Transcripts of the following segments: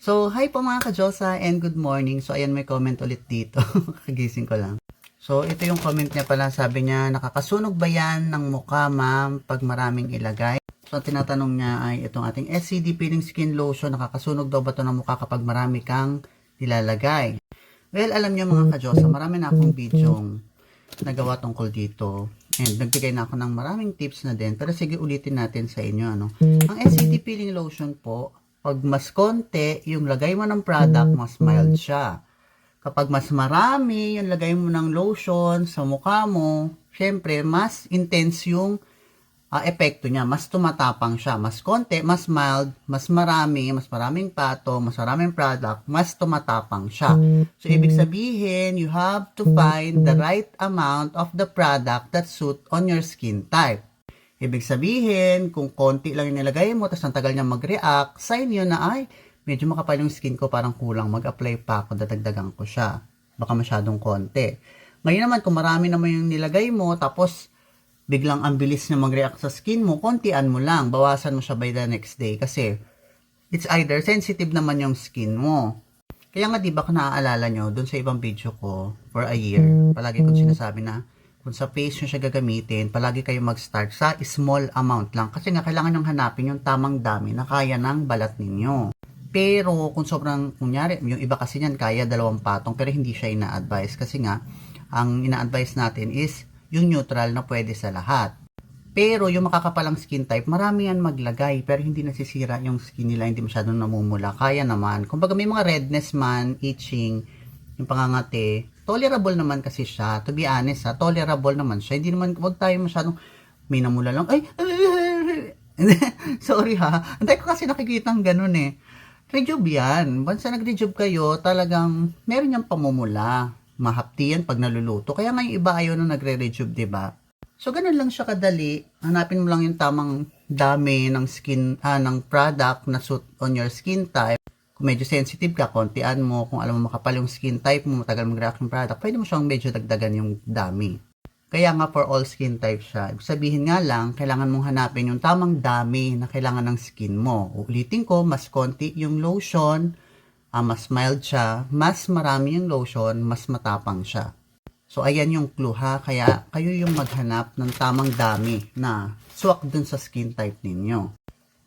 So, hi po mga ka-Diyosa and good morning. So, ayan may comment ulit dito. Kagising ko lang. So, ito yung comment niya pala. Sabi niya, nakakasunog ba yan ng mukha ma'am pag maraming ilagay? So, ang tinatanong niya ay itong ating SCD Peeling Skin Lotion. Nakakasunog daw ba ito ng mukha kapag marami kang nilalagay? Well, alam niyo mga ka-Diyosa, marami na akong videong nagawa tungkol dito. And nagbigay na ako ng maraming tips na din. Pero sige, ulitin natin sa inyo. Ano? Ang SCD Peeling Lotion po, pag mas konti yung lagay mo ng product, mas mild siya. Kapag mas marami yung lagay mo ng lotion sa mukha mo, syempre, mas intense yung epekto niya. Mas tumatapang siya. Mas konti, mas mild, mas maraming pato, mas maraming product, mas tumatapang siya. So, ibig sabihin, you have to find the right amount of the product that suit on your skin type. Ibig sabihin, kung konti lang yung nilagay mo, tapos ang tagal niya mag-react, sign yun na ay, medyo makapal yung skin ko, parang kulang, mag-apply pa ako, dadagdagan ko siya. Baka masyadong konti. Ngayon naman, kung marami naman yung nilagay mo, tapos biglang ang bilis na mag-react sa skin mo, kontian mo lang, bawasan mo siya by the next day. Kasi, it's either sensitive naman yung skin mo. Kaya nga, di ba, kung naaalala nyo, dun sa ibang video ko, for a year, palagi kong sinasabi na, kung sa face nyo siya gagamitin, palagi kayo mag-start sa small amount lang. Kasi nga, kailangan nyo hanapin yung tamang dami na kaya ng balat ninyo. Pero, kung sobrang, kunyari, yung iba kasi niyan, kaya 2 patong, pero hindi siya ina-advise. Kasi nga, ang ina-advise natin is, yung neutral na pwede sa lahat. Pero, yung makakapalang skin type, marami yan maglagay, pero hindi nasisira yung skin nila, hindi masyadong namumula. Kaya naman. Kung baga may mga redness man, itching, yung pangangati, tolerable naman kasi siya. To be honest, tolerable naman siya. Hindi naman, wag tayo masyadong, may namula lang, ay, sorry ha. Antay ko kasi nakikita ng ganun eh. Rejuve yan. Once na nag-rejuve kayo, talagang, meron yung pamumula. Mahapti yan pag naluluto. Kaya nga yung iba ayaw na nagre-rejuve, diba? So, ganun lang siya kadali. Hanapin mo lang yung tamang dami ng skin, ng product na suit on your skin type. Kung medyo sensitive ka, kontian mo. Kung alam mo makapal yung skin type mo, matagal mag-react yung product, pwede mo siyang medyo dagdagan yung dami. Kaya nga for all skin type siya. Ibig sabihin nga lang, kailangan mong hanapin yung tamang dami na kailangan ng skin mo. Ulitin ko, mas konti yung lotion, mas mild siya, mas marami yung lotion, mas matapang siya. So, ayan yung clue ha. Kaya kayo yung maghanap ng tamang dami na swak dun sa skin type ninyo.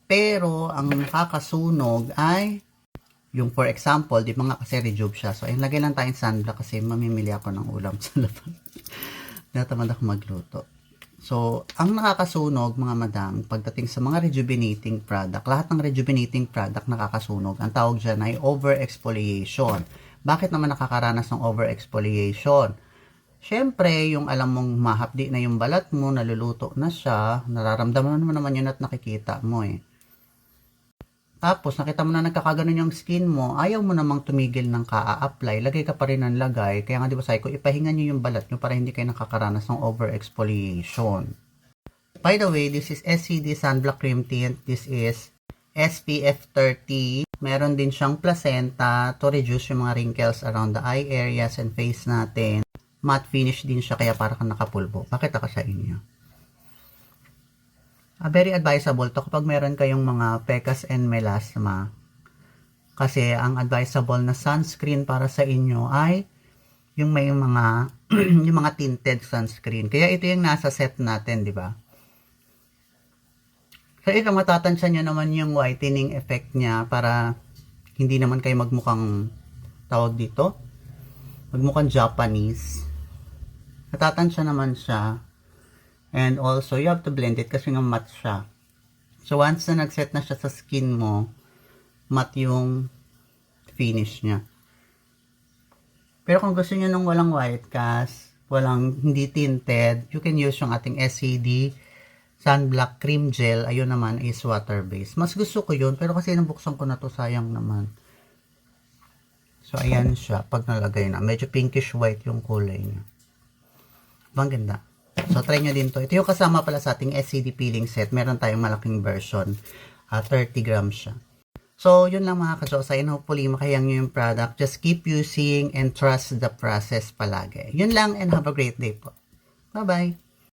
Pero, ang nakakasunog ay yung for example, di ba nga kasi rejuve siya. So, ayun, lagay lang tayong sunblock kasi mamimili ako ng ulam sa labas. Natamad ako magluto. So, ang nakakasunog, mga madam, pagdating sa mga rejuvenating product, lahat ng rejuvenating product nakakasunog. Ang tawag dyan ay over-exfoliation. Bakit naman nakakaranas ng over-exfoliation? Siyempre, yung alam mong mahapdi na yung balat mo, naluluto na siya, nararamdaman mo naman yun at nakikita mo eh. Tapos, nakita mo na nagkakaganon yung skin mo, ayaw mo namang tumigil ng ka-apply, lagay ka pa rin ng lagay. Kaya nga di ba sabi ko, ipahinga nyo yung balat nyo para hindi kayo nakakaranas ng over-exfoliation. By the way, this is SCD Sunblock Cream Tint. This is SPF 30. Meron din siyang placenta to reduce yung mga wrinkles around the eye areas and face natin. Matte finish din siya, kaya para kang nakapulbo. Pakita ko sa inyo. Very advisable to kapag meron kayong mga pekas and melasma. Kasi ang advisable na sunscreen para sa inyo ay yung may mga yung mga tinted sunscreen. Kaya ito yung nasa set natin, di ba? So ito, matatansya nyo naman yung whitening effect niya para hindi naman kayo magmukhang tawag dito. Magmukhang Japanese. Matatansya naman siya. And also, you have to blend it kasi nga matte siya. So, once na nag-set na siya sa skin mo, matte yung finish niya. Pero kung gusto niyo nung walang white cast, walang hindi tinted, you can use yung ating SCD Sunblock Cream Gel. Ayun naman is water-based. Mas gusto ko yun, pero kasi nabuksan ko na to, sayang naman. So, ayan siya. Pag nalagay na, medyo pinkish white yung kulay niya. Bang ganda. So, try nyo din to. Ito yung kasama pala sa ating SCD peeling set. Meron tayong malaking version. 30 grams siya. So, yun lang mga ka-Diyosa. And hopefully, makayang nyo yung product. Just keep using and trust the process palagi. Yun lang and have a great day po. Bye-bye!